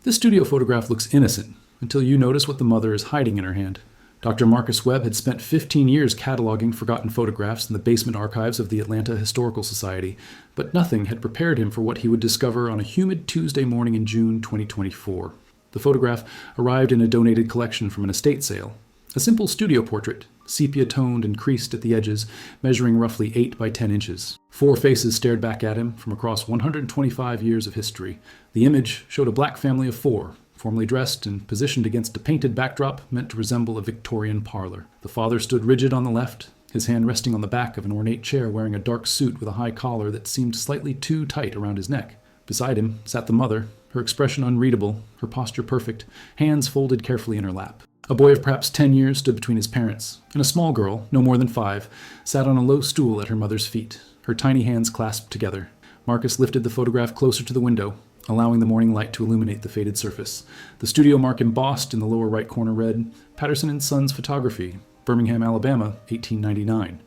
This studio photograph looks innocent until you notice what the mother is hiding in her hand. Dr. Marcus Webb had spent 15 years cataloging forgotten photographs in the basement archives of the Atlanta Historical Society, but nothing had prepared him for what he would discover on a humid Tuesday morning in June 2024. The photograph arrived in a donated collection from an estate sale. A simple studio portrait, sepia-toned and creased at the edges, measuring roughly 8 by 10 inches. 4 faces stared back at him from across 125 years of history. The image showed a black family of 4, formally dressed and positioned against a painted backdrop meant to resemble a Victorian parlor. The father stood rigid on the left, his hand resting on the back of an ornate chair wearing a dark suit with a high collar that seemed slightly too tight around his neck. Beside him sat the mother, her expression unreadable, her posture perfect, hands folded carefully in her lap. A boy of perhaps 10 years stood between his parents, and a small girl, no more than 5, sat on a low stool at her mother's feet, her tiny hands clasped together. Marcus lifted the photograph closer to the window, allowing the morning light to illuminate the faded surface. The studio mark embossed in the lower right corner read, Patterson & Sons Photography, Birmingham, Alabama, 1899.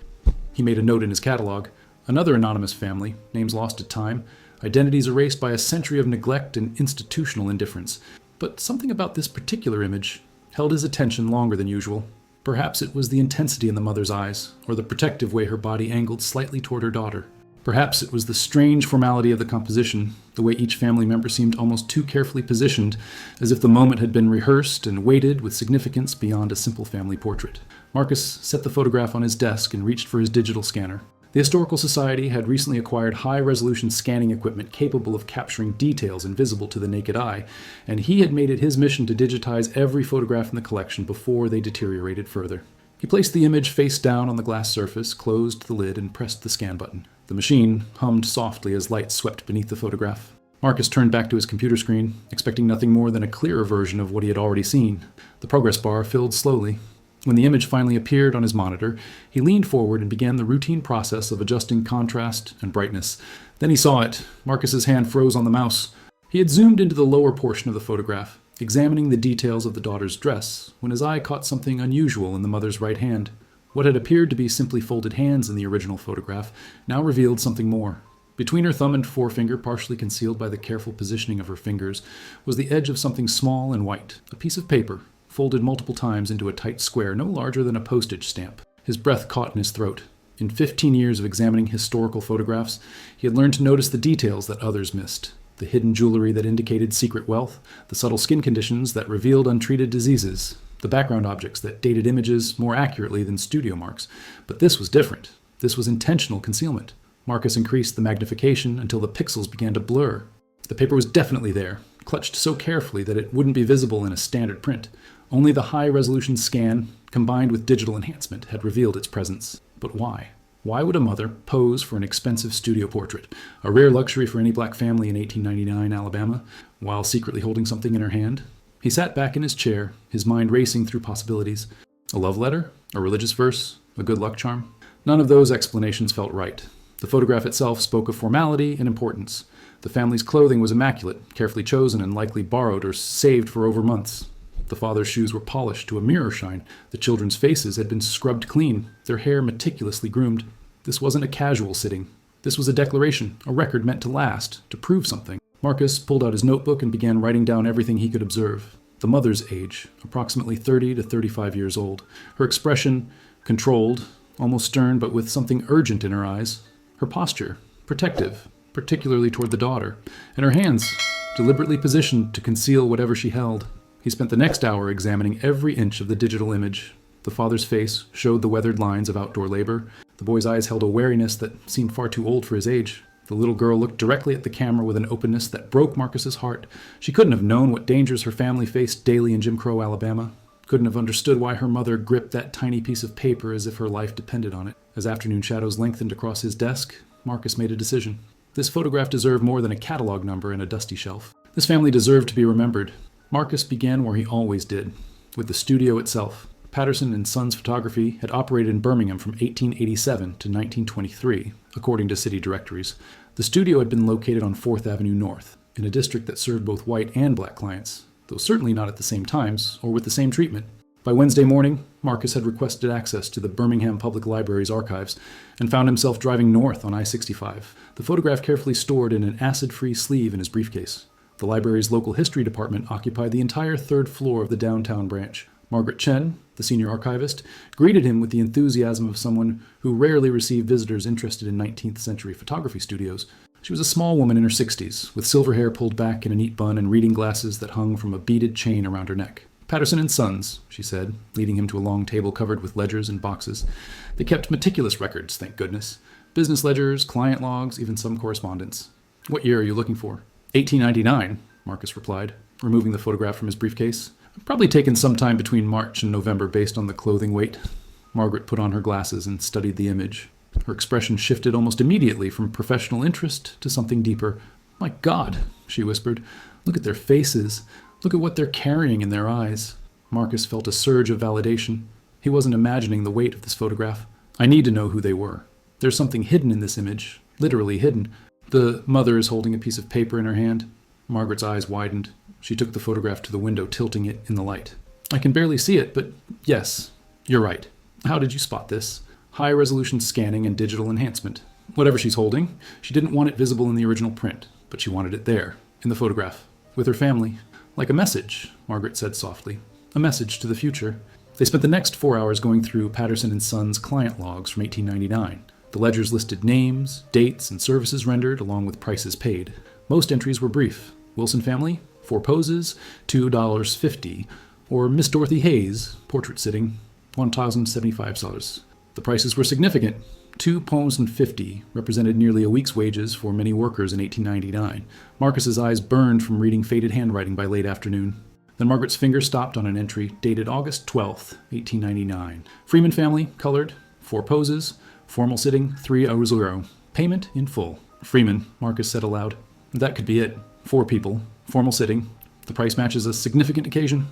He made a note in his catalog. Another anonymous family, names lost to time, identities erased by a century of neglect and institutional indifference. But something about this particular image held his attention longer than usual. Perhaps it was the intensity in the mother's eyes, or the protective way her body angled slightly toward her daughter. Perhaps it was the strange formality of the composition, the way each family member seemed almost too carefully positioned, as if the moment had been rehearsed and weighted with significance beyond a simple family portrait. Marcus set the photograph on his desk and reached for his digital scanner. The Historical Society had recently acquired high-resolution scanning equipment capable of capturing details invisible to the naked eye, and he had made it his mission to digitize every photograph in the collection before they deteriorated further. He placed the image face down on the glass surface, closed the lid, and pressed the scan button. The machine hummed softly as light swept beneath the photograph. Marcus turned back to his computer screen, expecting nothing more than a clearer version of what he had already seen. The progress bar filled slowly. When the image finally appeared on his monitor, he leaned forward and began the routine process of adjusting contrast and brightness. Then he saw it. Marcus's hand froze on the mouse. He had zoomed into the lower portion of the photograph, examining the details of the daughter's dress, when his eye caught something unusual in the mother's right hand. What had appeared to be simply folded hands in the original photograph now revealed something more. Between her thumb and forefinger, partially concealed by the careful positioning of her fingers, was the edge of something small and white, a piece of paper, folded multiple times into a tight square no larger than a postage stamp. His breath caught in his throat. In 15 years of examining historical photographs, he had learned to notice the details that others missed. The hidden jewelry that indicated secret wealth, the subtle skin conditions that revealed untreated diseases, the background objects that dated images more accurately than studio marks. But this was different. This was intentional concealment. Marcus increased the magnification until the pixels began to blur. The paper was definitely there, clutched so carefully that it wouldn't be visible in a standard print. Only the high-resolution scan, combined with digital enhancement, had revealed its presence. But why? Why would a mother pose for an expensive studio portrait, a rare luxury for any black family in 1899 Alabama, while secretly holding something in her hand? He sat back in his chair, his mind racing through possibilities. A love letter? A religious verse? A good luck charm? None of those explanations felt right. The photograph itself spoke of formality and importance. The family's clothing was immaculate, carefully chosen and likely borrowed or saved for over months. The father's shoes were polished to a mirror shine. The children's faces had been scrubbed clean, their hair meticulously groomed. This wasn't a casual sitting. This was a declaration, a record meant to last, to prove something. Marcus pulled out his notebook and began writing down everything he could observe. The mother's age, approximately 30 to 35 years old. Her expression, controlled, almost stern, but with something urgent in her eyes. Her posture, protective, particularly toward the daughter. And her hands, deliberately positioned to conceal whatever she held. He spent the next hour examining every inch of the digital image. The father's face showed the weathered lines of outdoor labor. The boy's eyes held a wariness that seemed far too old for his age. The little girl looked directly at the camera with an openness that broke Marcus's heart. She couldn't have known what dangers her family faced daily in Jim Crow, Alabama. Couldn't have understood why her mother gripped that tiny piece of paper as if her life depended on it. As afternoon shadows lengthened across his desk, Marcus made a decision. This photograph deserved more than a catalog number in a dusty shelf. This family deserved to be remembered. Marcus began where he always did, with the studio itself. Patterson & Sons Photography had operated in Birmingham from 1887 to 1923, according to city directories. The studio had been located on 4th Avenue North, in a district that served both white and black clients, though certainly not at the same times or with the same treatment. By Wednesday morning, Marcus had requested access to the Birmingham Public Library's archives and found himself driving north on I-65, the photograph carefully stored in an acid-free sleeve in his briefcase. The library's local history department occupied the entire third floor of the downtown branch. Margaret Chen, the senior archivist, greeted him with the enthusiasm of someone who rarely received visitors interested in 19th century photography studios. She was a small woman in her 60s, with silver hair pulled back in a neat bun and reading glasses that hung from a beaded chain around her neck. "Patterson and Sons," she said, leading him to a long table covered with ledgers and boxes. They kept meticulous records, thank goodness. Business ledgers, client logs, even some correspondence. "What year are you looking for?" 1899, Marcus replied, removing the photograph from his briefcase. "Probably taken sometime between March and November based on the clothing weight." Margaret put on her glasses and studied the image. Her expression shifted almost immediately from professional interest to something deeper. "My God," she whispered, "look at their faces. Look at what they're carrying in their eyes." Marcus felt a surge of validation. He wasn't imagining the weight of this photograph. "I need to know who they were. There's something hidden in this image, literally hidden." The mother is holding a piece of paper in her hand. Margaret's eyes widened. She took the photograph to the window, tilting it in the light. "I can barely see it, but yes, you're right. How did you spot this? High-resolution scanning and digital enhancement. Whatever she's holding, she didn't want it visible in the original print, but she wanted it there, in the photograph, with her family. Like a message," Margaret said softly. "A message to the future." They spent the next 4 hours going through Patterson and Sons client logs from 1899. The ledgers listed names, dates, and services rendered, along with prices paid. Most entries were brief. Wilson family, 4 poses, $2.50. Or Miss Dorothy Hayes, portrait sitting, $1,075. The prices were significant. 2 pounds and 50 represented nearly a week's wages for many workers in 1899. Marcus's eyes burned from reading faded handwriting by late afternoon. Then Margaret's finger stopped on an entry dated August 12th, 1899. Freeman family, colored, 4 poses, formal sitting, $300. Payment in full. "Freeman," Marcus said aloud. "That could be it. 4 people, formal sitting. The price matches a significant occasion."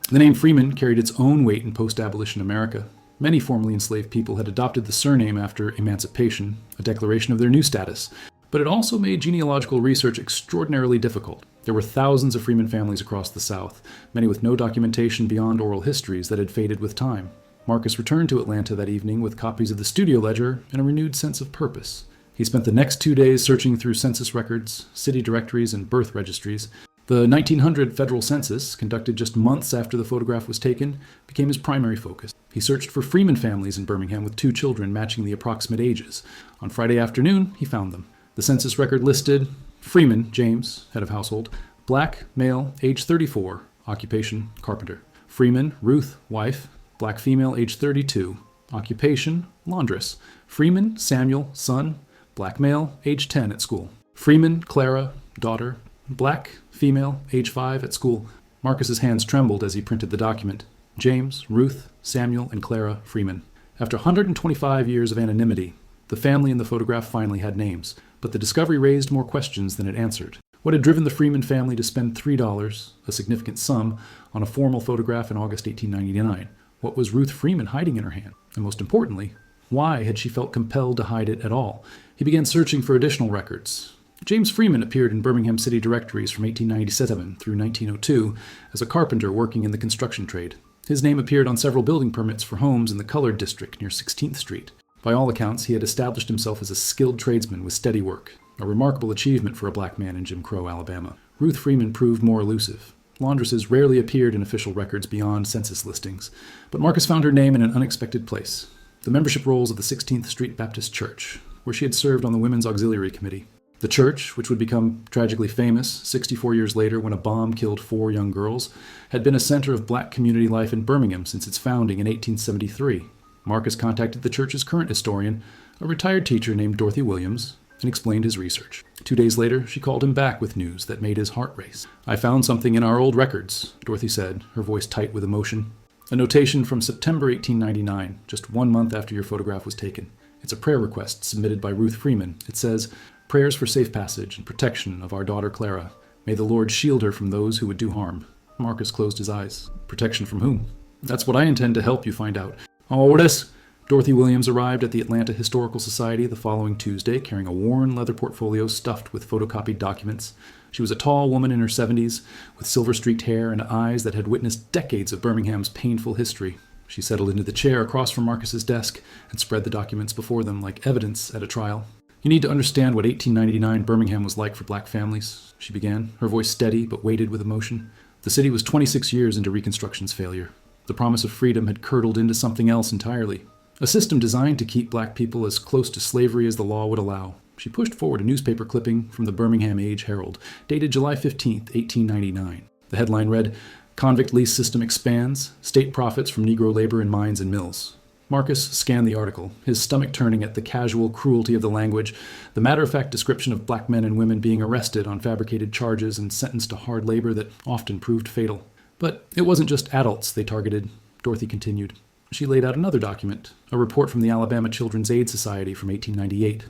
The name Freeman carried its own weight in post-abolition America. Many formerly enslaved people had adopted the surname after emancipation, a declaration of their new status. But it also made genealogical research extraordinarily difficult. There were thousands of Freeman families across the South, many with no documentation beyond oral histories that had faded with time. Marcus returned to Atlanta that evening with copies of the studio ledger and a renewed sense of purpose. He spent the next 2 days searching through census records, city directories, and birth registries. The 1900 federal census, conducted just months after the photograph was taken, became his primary focus. He searched for Freeman families in Birmingham with 2 children matching the approximate ages. On Friday afternoon, he found them. The census record listed Freeman, James, head of household, black, male, age 34, occupation, carpenter. Freeman, Ruth, wife, black female, age 32, occupation, laundress. Freeman, Samuel, son, black male, age 10 at school. Freeman, Clara, daughter, black, female, age 5 at school. Marcus's hands trembled as he printed the document. James, Ruth, Samuel, and Clara Freeman. After 125 years of anonymity, the family in the photograph finally had names, but the discovery raised more questions than it answered. What had driven the Freeman family to spend $3, a significant sum, on a formal photograph in August 1899? What was Ruth Freeman hiding in her hand? And most importantly, why had she felt compelled to hide it at all? He began searching for additional records. James Freeman appeared in Birmingham city directories from 1897 through 1902 as a carpenter working in the construction trade. His name appeared on several building permits for homes in the Colored District near 16th Street. By all accounts, he had established himself as a skilled tradesman with steady work, a remarkable achievement for a black man in Jim Crow, Alabama. Ruth Freeman proved more elusive. Laundresses rarely appeared in official records beyond census listings, but Marcus found her name in an unexpected place: the membership rolls of the 16th Street Baptist Church, where she had served on the Women's Auxiliary Committee. The church, which would become tragically famous 64 years later when a bomb killed 4 young girls, had been a center of black community life in Birmingham since its founding in 1873. Marcus contacted the church's current historian, a retired teacher named Dorothy Williams, and explained his research. 2 days later, she called him back with news that made his heart race. "I found something in our old records," Dorothy said, her voice tight with emotion. "A notation from September 1899, just 1 month after your photograph was taken. It's a prayer request submitted by Ruth Freeman. It says, 'Prayers for safe passage and protection of our daughter Clara. May the Lord shield her from those who would do harm.'" Marcus closed his eyes. "Protection from whom?" "That's what I intend to help you find out." "Oh, this..." Dorothy Williams arrived at the Atlanta Historical Society the following Tuesday, carrying a worn leather portfolio stuffed with photocopied documents. She was a tall woman in her 70s, with silver-streaked hair and eyes that had witnessed decades of Birmingham's painful history. She settled into the chair across from Marcus's desk and spread the documents before them like evidence at a trial. You need to understand what 1899 Birmingham was like for black families, she began, her voice steady but weighted with emotion. The city was 26 years into Reconstruction's failure. The promise of freedom had curdled into something else entirely. A system designed to keep black people as close to slavery as the law would allow. She pushed forward a newspaper clipping from the Birmingham Age-Herald, dated July 15, 1899. The headline read, "Convict lease system expands, state profits from Negro labor in mines and mills." Marcus scanned the article, his stomach turning at the casual cruelty of the language, the matter-of-fact description of black men and women being arrested on fabricated charges and sentenced to hard labor that often proved fatal. But it wasn't just adults they targeted, Dorothy continued. She laid out another document, a report from the Alabama Children's Aid Society from 1898.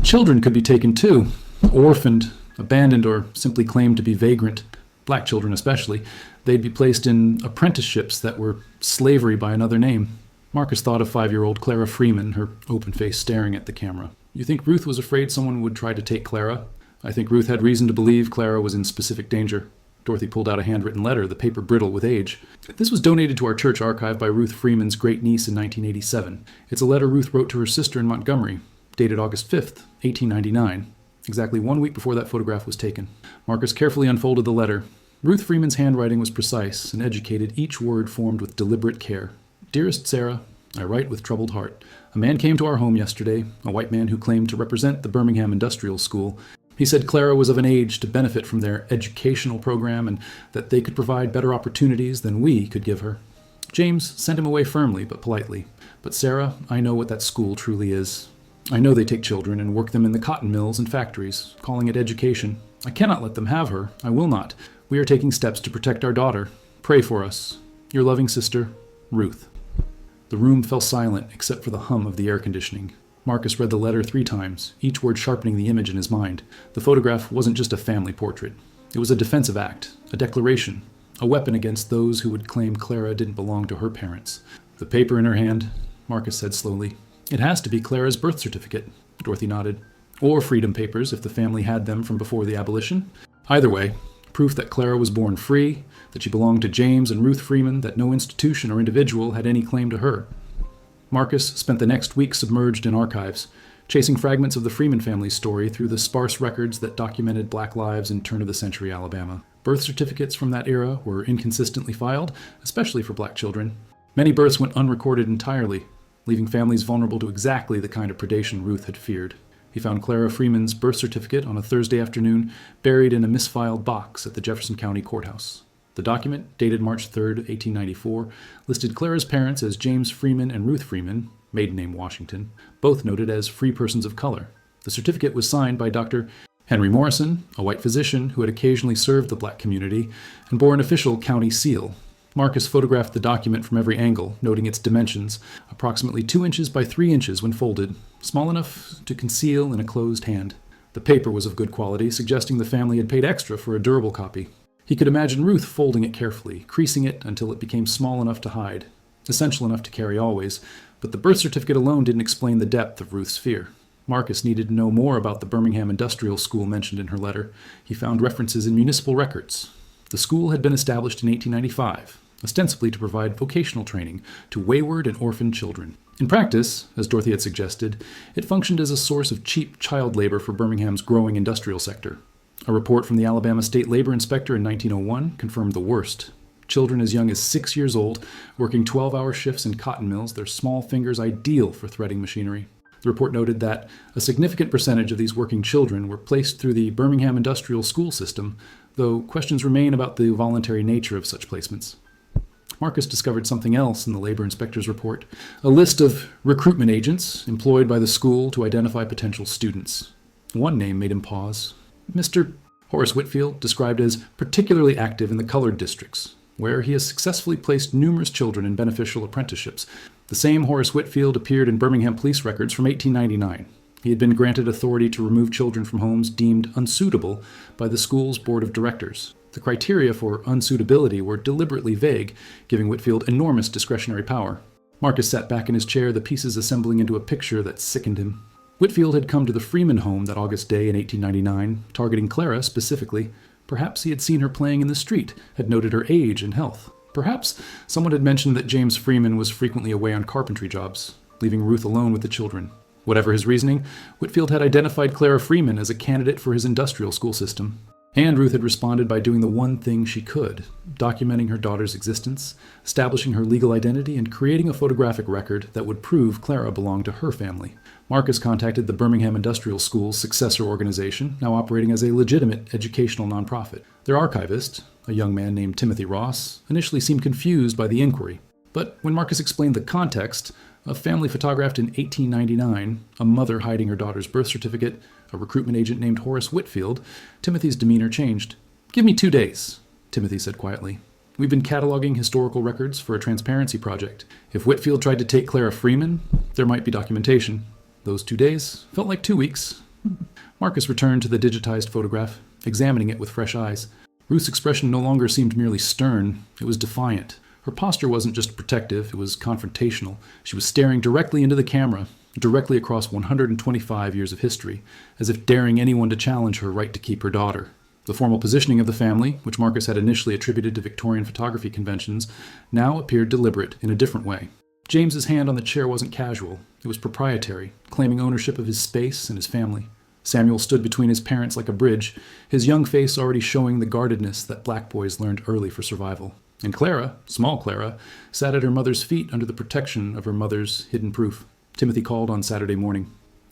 Children could be taken too, orphaned, abandoned, or simply claimed to be vagrant. Black children especially. They'd be placed in apprenticeships that were slavery by another name. Marcus thought of 5-year-old Clara Freeman, her open face staring at the camera. You think Ruth was afraid someone would try to take Clara? I think Ruth had reason to believe Clara was in specific danger. Dorothy pulled out a handwritten letter, the paper brittle with age. This was donated to our church archive by Ruth Freeman's great-niece in 1987. It's a letter Ruth wrote to her sister in Montgomery, dated August 5th, 1899, exactly 1 week before that photograph was taken. Marcus carefully unfolded the letter. Ruth Freeman's handwriting was precise and educated, each word formed with deliberate care. "Dearest Sarah, I write with troubled heart. A man came to our home yesterday, a white man who claimed to represent the Birmingham Industrial School. He said Clara was of an age to benefit from their educational program and that they could provide better opportunities than we could give her. James sent him away firmly but politely. But Sarah, I know what that school truly is. I know they take children and work them in the cotton mills and factories, calling it education. I cannot let them have her. I will not. We are taking steps to protect our daughter. Pray for us. Your loving sister, Ruth." The room fell silent except for the hum of the air conditioning. Marcus read the letter 3 times, each word sharpening the image in his mind. The photograph wasn't just a family portrait. It was a defensive act, a declaration, a weapon against those who would claim Clara didn't belong to her parents. The paper in her hand, Marcus said slowly. "It has to be Clara's birth certificate," Dorothy nodded. "Or freedom papers if the family had them from before the abolition. Either way, proof that Clara was born free, that she belonged to James and Ruth Freeman, that no institution or individual had any claim to her." Marcus spent the next week submerged in archives, chasing fragments of the Freeman family's story through the sparse records that documented black lives in turn-of-the-century Alabama. Birth certificates from that era were inconsistently filed, especially for black children. Many births went unrecorded entirely, leaving families vulnerable to exactly the kind of predation Ruth had feared. He found Clara Freeman's birth certificate on a Thursday afternoon, buried in a misfiled box at the Jefferson County Courthouse. The document, dated March 3, 1894, listed Clara's parents as James Freeman and Ruth Freeman, maiden name Washington, both noted as free persons of color. The certificate was signed by Dr. Henry Morrison, a white physician who had occasionally served the black community, and bore an official county seal. Marcus photographed the document from every angle, noting its dimensions, approximately 2 inches by 3 inches when folded, small enough to conceal in a closed hand. The paper was of good quality, suggesting the family had paid extra for a durable copy. He could imagine Ruth folding it carefully, creasing it until it became small enough to hide, essential enough to carry always, but the birth certificate alone didn't explain the depth of Ruth's fear. Marcus needed to know more about the Birmingham Industrial School mentioned in her letter. He found references in municipal records. The school had been established in 1895, ostensibly to provide vocational training to wayward and orphaned children. In practice, as Dorothy had suggested, it functioned as a source of cheap child labor for Birmingham's growing industrial sector. A report from the Alabama State Labor Inspector in 1901 confirmed the worst. Children as young as 6 years old, working 12-hour shifts in cotton mills, their small fingers ideal for threading machinery. The report noted that a significant percentage of these working children were placed through the Birmingham Industrial School system, though questions remain about the voluntary nature of such placements. Marcus discovered something else in the labor inspector's report, a list of recruitment agents employed by the school to identify potential students. One name made him pause. Mr. Horace Whitfield, described as particularly active in the colored districts, where he has successfully placed numerous children in beneficial apprenticeships. The same Horace Whitfield appeared in Birmingham police records from 1899. He had been granted authority to remove children from homes deemed unsuitable by the school's board of directors. The criteria for unsuitability were deliberately vague, giving Whitfield enormous discretionary power. Marcus sat back in his chair, the pieces assembling into a picture that sickened him. Whitfield had come to the Freeman home that August day in 1899, targeting Clara specifically. Perhaps he had seen her playing in the street, had noted her age and health. Perhaps someone had mentioned that James Freeman was frequently away on carpentry jobs, leaving Ruth alone with the children. Whatever his reasoning, Whitfield had identified Clara Freeman as a candidate for his industrial school system. And Ruth had responded by doing the one thing she could, documenting her daughter's existence, establishing her legal identity, and creating a photographic record that would prove Clara belonged to her family. Marcus contacted the Birmingham Industrial School's successor organization, now operating as a legitimate educational nonprofit. Their archivist, a young man named Timothy Ross, initially seemed confused by the inquiry. But when Marcus explained the context, a family photographed in 1899, a mother hiding her daughter's birth certificate, a recruitment agent named Horace Whitfield, Timothy's demeanor changed. "Give me 2 days," Timothy said quietly. "We've been cataloging historical records for a transparency project. If Whitfield tried to take Clara Freeman, there might be documentation." Those 2 days felt like 2 weeks. Marcus returned to the digitized photograph, examining it with fresh eyes. Ruth's expression no longer seemed merely stern, it was defiant. Her posture wasn't just protective, it was confrontational. She was staring directly into the camera, directly across 125 years of history, as if daring anyone to challenge her right to keep her daughter. The formal positioning of the family, which Marcus had initially attributed to Victorian photography conventions, now appeared deliberate in a different way. James's hand on the chair wasn't casual, it was proprietary, claiming ownership of his space and his family. Samuel stood between his parents like a bridge, his young face already showing the guardedness that black boys learned early for survival. And Clara, small Clara, sat at her mother's feet under the protection of her mother's hidden proof. Timothy called on Saturday morning.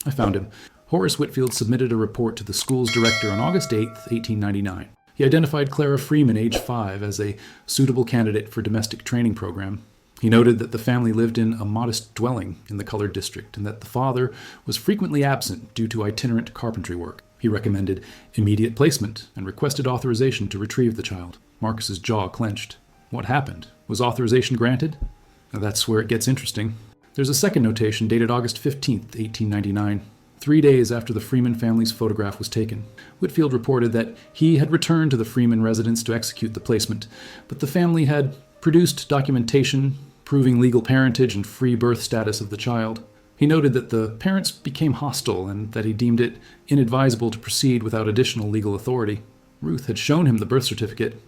I found him. Horace Whitfield submitted a report to the school's director on August 8, 1899. He identified Clara Freeman, age 5, as a suitable candidate for domestic training program. He noted that the family lived in a modest dwelling in the colored district and that the father was frequently absent due to itinerant carpentry work. He recommended immediate placement and requested authorization to retrieve the child. Marcus's jaw clenched. What happened? Was authorization granted? Now that's where it gets interesting. There's a second notation dated August 15, 1899, 3 days after the Freeman family's photograph was taken. Whitfield reported that he had returned to the Freeman residence to execute the placement, but the family had produced documentation proving legal parentage and free birth status of the child. He noted that the parents became hostile and that he deemed it inadvisable to proceed without additional legal authority. Ruth had shown him the birth certificate.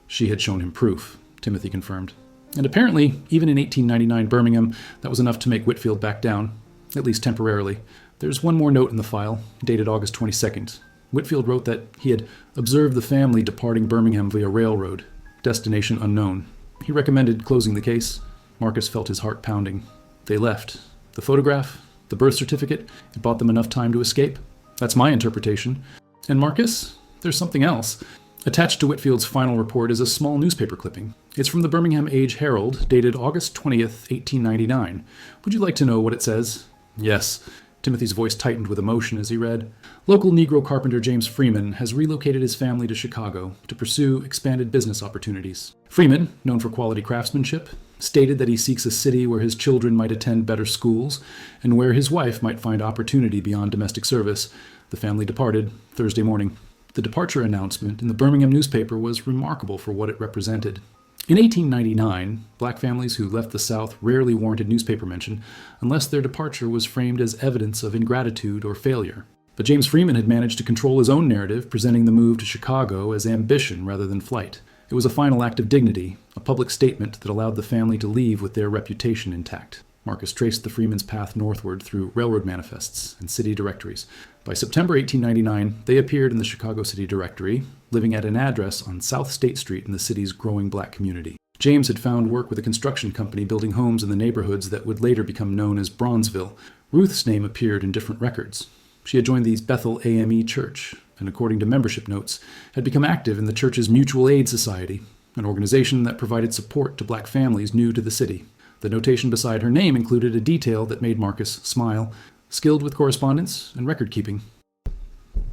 She had shown him proof, Timothy confirmed. And apparently, even in 1899 Birmingham, that was enough to make Whitfield back down, at least temporarily. There's one more note in the file, dated August 22nd. Whitfield wrote that he had observed the family departing Birmingham via railroad, destination unknown. He recommended closing the case. Marcus felt his heart pounding. They left. The photograph, the birth certificate, it bought them enough time to escape. That's my interpretation. And Marcus, there's something else. Attached to Whitfield's final report is a small newspaper clipping. It's from the Birmingham Age Herald, dated August 20th, 1899. Would you like to know what it says? Yes. Timothy's voice tightened with emotion as he read. Local Negro carpenter James Freeman has relocated his family to Chicago to pursue expanded business opportunities. Freeman, known for quality craftsmanship, stated that he seeks a city where his children might attend better schools and where his wife might find opportunity beyond domestic service. The family departed Thursday morning. The departure announcement in the Birmingham newspaper was remarkable for what it represented. In 1899, black families who left the South rarely warranted newspaper mention unless their departure was framed as evidence of ingratitude or failure. But James Freeman had managed to control his own narrative, presenting the move to Chicago as ambition rather than flight. It was a final act of dignity, a public statement that allowed the family to leave with their reputation intact. Marcus traced the Freemans' path northward through railroad manifests and city directories. By September 1899, they appeared in the Chicago City Directory, living at an address on South State Street in the city's growing black community. James had found work with a construction company building homes in the neighborhoods that would later become known as Bronzeville. Ruth's name appeared in different records. She had joined the Bethel AME Church, and according to membership notes, had become active in the church's Mutual Aid Society, an organization that provided support to black families new to the city. The notation beside her name included a detail that made Marcus smile, skilled with correspondence and record-keeping.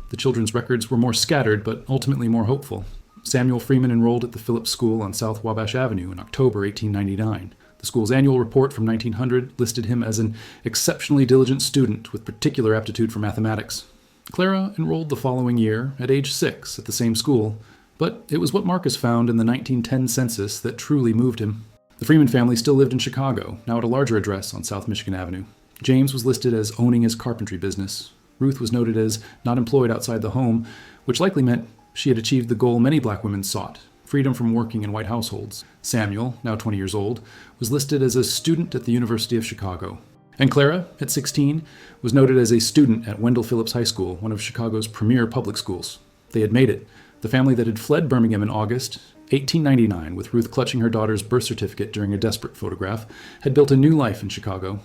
The children's records were more scattered, but ultimately more hopeful. Samuel Freeman enrolled at the Phillips School on South Wabash Avenue in October 1899. The school's annual report from 1900 listed him as an exceptionally diligent student with particular aptitude for mathematics. Clara enrolled the following year, at age 6, at the same school, but it was what Marcus found in the 1910 census that truly moved him. The Freeman family still lived in Chicago, now at a larger address on South Michigan Avenue. James was listed as owning his carpentry business. Ruth was noted as not employed outside the home, which likely meant she had achieved the goal many black women sought, freedom from working in white households. Samuel, now 20 years old, was listed as a student at the University of Chicago. And Clara, at 16, was noted as a student at Wendell Phillips High School, one of Chicago's premier public schools. They had made it. The family that had fled Birmingham in August 1899, with Ruth clutching her daughter's birth certificate during a desperate photograph, had built a new life in Chicago.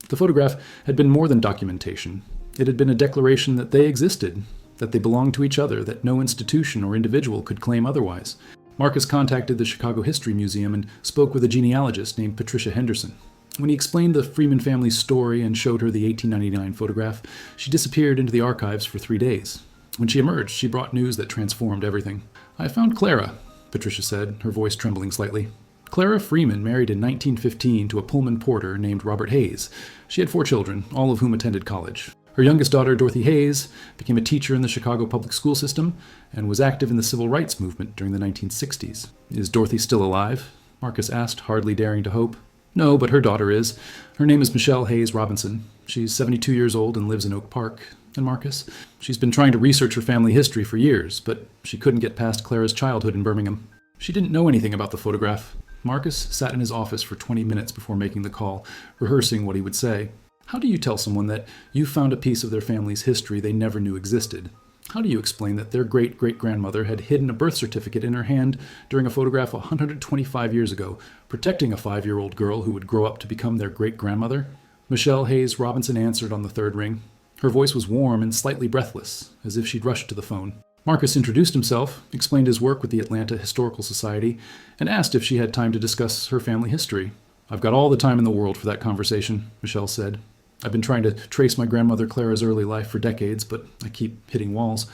The photograph had been more than documentation. It had been a declaration that they existed, that they belonged to each other, that no institution or individual could claim otherwise. Marcus contacted the Chicago History Museum and spoke with a genealogist named Patricia Henderson. When he explained the Freeman family's story and showed her the 1899 photograph, she disappeared into the archives for 3 days. When she emerged, she brought news that transformed everything. "I found Clara," Patricia said, her voice trembling slightly. Clara Freeman married in 1915 to a Pullman porter named Robert Hayes. She had 4 children, all of whom attended college. Her youngest daughter, Dorothy Hayes, became a teacher in the Chicago public school system and was active in the civil rights movement during the 1960s. "Is Dorothy still alive?" Marcus asked, hardly daring to hope. "No, but her daughter is. Her name is Michelle Hayes Robinson. She's 72 years old and lives in Oak Park." And Marcus? "She's been trying to research her family history for years, but she couldn't get past Clara's childhood in Birmingham. She didn't know anything about the photograph." Marcus sat in his office for 20 minutes before making the call, rehearsing what he would say. How do you tell someone that you found a piece of their family's history they never knew existed? How do you explain that their great-great-grandmother had hidden a birth certificate in her hand during a photograph 125 years ago, protecting a 5-year-old girl who would grow up to become their great-grandmother? Michelle Hayes Robinson answered on the 3rd ring. Her voice was warm and slightly breathless, as if she'd rushed to the phone. Marcus introduced himself, explained his work with the Atlanta Historical Society, and asked if she had time to discuss her family history. "I've got all the time in the world for that conversation," Michelle said. "I've been trying to trace my grandmother Clara's early life for decades, but I keep hitting walls.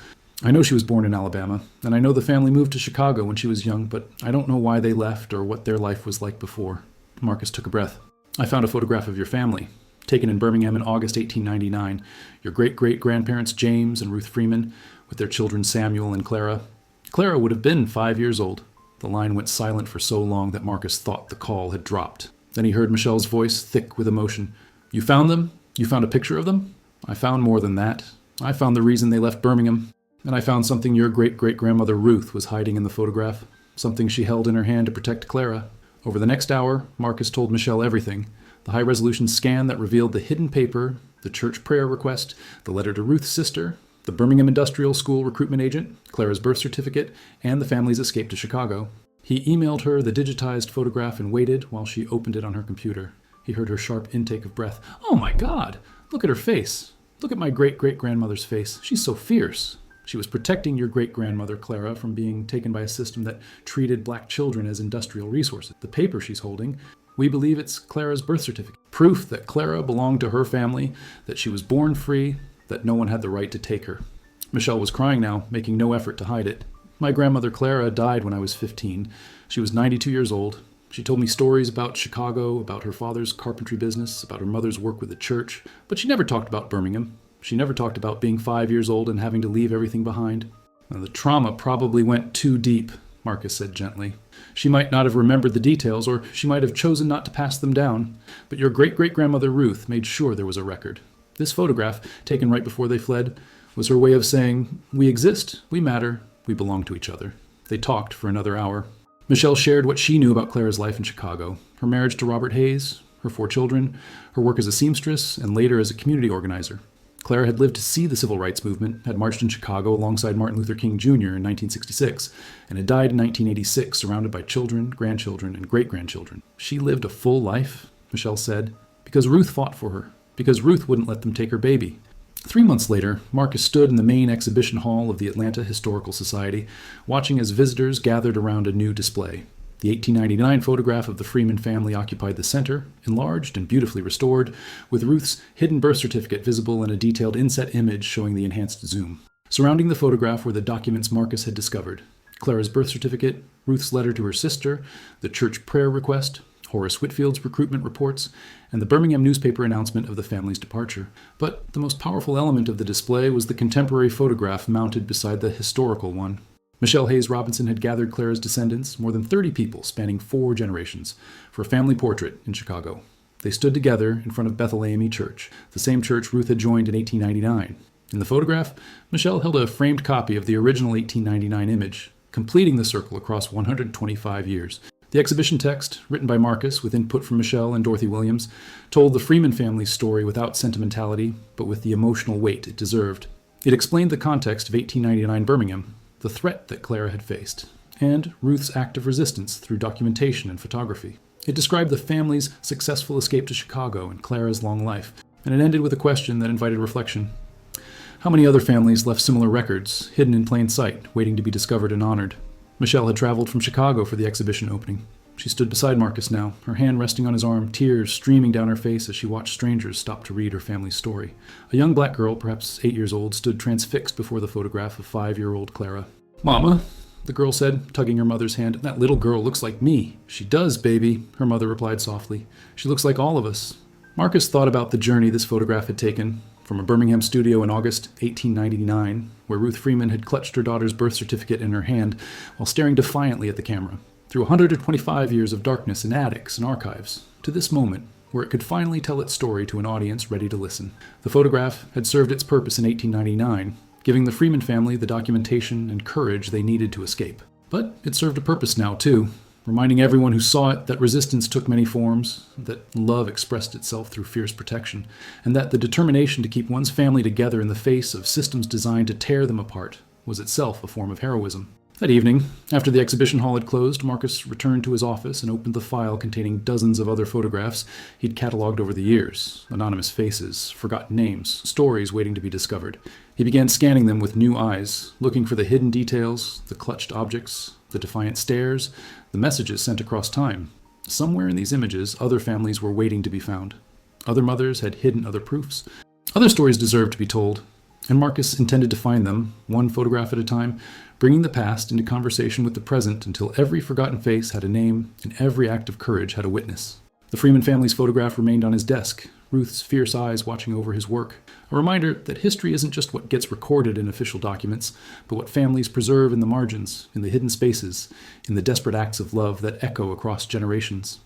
I know she was born in Alabama, and I know the family moved to Chicago when she was young, but I don't know why they left or what their life was like before." Marcus took a breath. "I found a photograph of your family, taken in Birmingham in August 1899. Your great-great-grandparents James and Ruth Freeman, with their children Samuel and Clara. Clara would have been 5 years old." The line went silent for so long that Marcus thought the call had dropped. Then he heard Michelle's voice, thick with emotion. "You found them? You found a picture of them?" "I found more than that. I found the reason they left Birmingham. And I found something your great-great-grandmother Ruth was hiding in the photograph, something she held in her hand to protect Clara." Over the next hour, Marcus told Michelle everything. The high-resolution scan that revealed the hidden paper, the church prayer request, the letter to Ruth's sister, the Birmingham Industrial School recruitment agent, Clara's birth certificate, and the family's escape to Chicago. He emailed her the digitized photograph and waited while she opened it on her computer. He heard her sharp intake of breath. "Oh my God! Look at her face. Look at my great-great-grandmother's face. She's so fierce. She was protecting your great-grandmother, Clara, from being taken by a system that treated black children as industrial resources. The paper she's holding, we believe it's Clara's birth certificate. Proof that Clara belonged to her family, that she was born free, that no one had the right to take her." Michelle was crying now, making no effort to hide it. "My grandmother Clara died when I was 15. She was 92 years old. She told me stories about Chicago, about her father's carpentry business, about her mother's work with the church, but she never talked about Birmingham. She never talked about being 5 years old and having to leave everything behind." "Now, the trauma probably went too deep," Marcus said gently. "She might not have remembered the details, or she might have chosen not to pass them down, but your great-great-grandmother Ruth made sure there was a record. This photograph, taken right before they fled, was her way of saying, we exist, we matter, we belong to each other." They talked for another hour. Michelle shared what she knew about Clara's life in Chicago, her marriage to Robert Hayes, her 4 children, her work as a seamstress, and later as a community organizer. Clara had lived to see the civil rights movement, had marched in Chicago alongside Martin Luther King Jr. in 1966, and had died in 1986 surrounded by children, grandchildren, and great-grandchildren. "She lived a full life," Michelle said, "because Ruth fought for her, because Ruth wouldn't let them take her baby." 3 months later, Marcus stood in the main exhibition hall of the Atlanta Historical Society, watching as visitors gathered around a new display. The 1899 photograph of the Freeman family occupied the center, enlarged and beautifully restored, with Ruth's hidden birth certificate visible in a detailed inset image showing the enhanced zoom. Surrounding the photograph were the documents Marcus had discovered: Clara's birth certificate, Ruth's letter to her sister, the church prayer request, Horace Whitfield's recruitment reports, and the Birmingham newspaper announcement of the family's departure. But the most powerful element of the display was the contemporary photograph mounted beside the historical one. Michelle Hayes Robinson had gathered Clara's descendants, more than 30 people spanning 4 generations, for a family portrait in Chicago. They stood together in front of Bethel AME Church, the same church Ruth had joined in 1899. In the photograph, Michelle held a framed copy of the original 1899 image, completing the circle across 125 years. The exhibition text, written by Marcus with input from Michelle and Dorothy Williams, told the Freeman family's story without sentimentality, but with the emotional weight it deserved. It explained the context of 1899 Birmingham, the threat that Clara had faced, and Ruth's act of resistance through documentation and photography. It described the family's successful escape to Chicago and Clara's long life, and it ended with a question that invited reflection. How many other families left similar records, hidden in plain sight, waiting to be discovered and honored? Michelle had traveled from Chicago for the exhibition opening. She stood beside Marcus now, her hand resting on his arm, tears streaming down her face as she watched strangers stop to read her family's story. A young black girl, perhaps 8 years old, stood transfixed before the photograph of 5-year-old Clara. "Mama," the girl said, tugging her mother's hand, "that little girl looks like me." "She does, baby," her mother replied softly. "She looks like all of us." Marcus thought about the journey this photograph had taken, from a Birmingham studio in August 1899, where Ruth Freeman had clutched her daughter's birth certificate in her hand while staring defiantly at the camera, through 125 years of darkness in attics and archives, to this moment where it could finally tell its story to an audience ready to listen. The photograph had served its purpose in 1899, giving the Freeman family the documentation and courage they needed to escape. But it served a purpose now, too, reminding everyone who saw it that resistance took many forms, that love expressed itself through fierce protection, and that the determination to keep one's family together in the face of systems designed to tear them apart was itself a form of heroism. That evening, after the exhibition hall had closed, Marcus returned to his office and opened the file containing dozens of other photographs he'd cataloged over the years, anonymous faces, forgotten names, stories waiting to be discovered. He began scanning them with new eyes, looking for the hidden details, the clutched objects, the defiant stares, the messages sent across time. Somewhere in these images, other families were waiting to be found. Other mothers had hidden other proofs. Other stories deserved to be told, and Marcus intended to find them, one photograph at a time, bringing the past into conversation with the present until every forgotten face had a name and every act of courage had a witness. The Freeman family's photograph remained on his desk, Ruth's fierce eyes watching over his work, a reminder that history isn't just what gets recorded in official documents, but what families preserve in the margins, in the hidden spaces, in the desperate acts of love that echo across generations.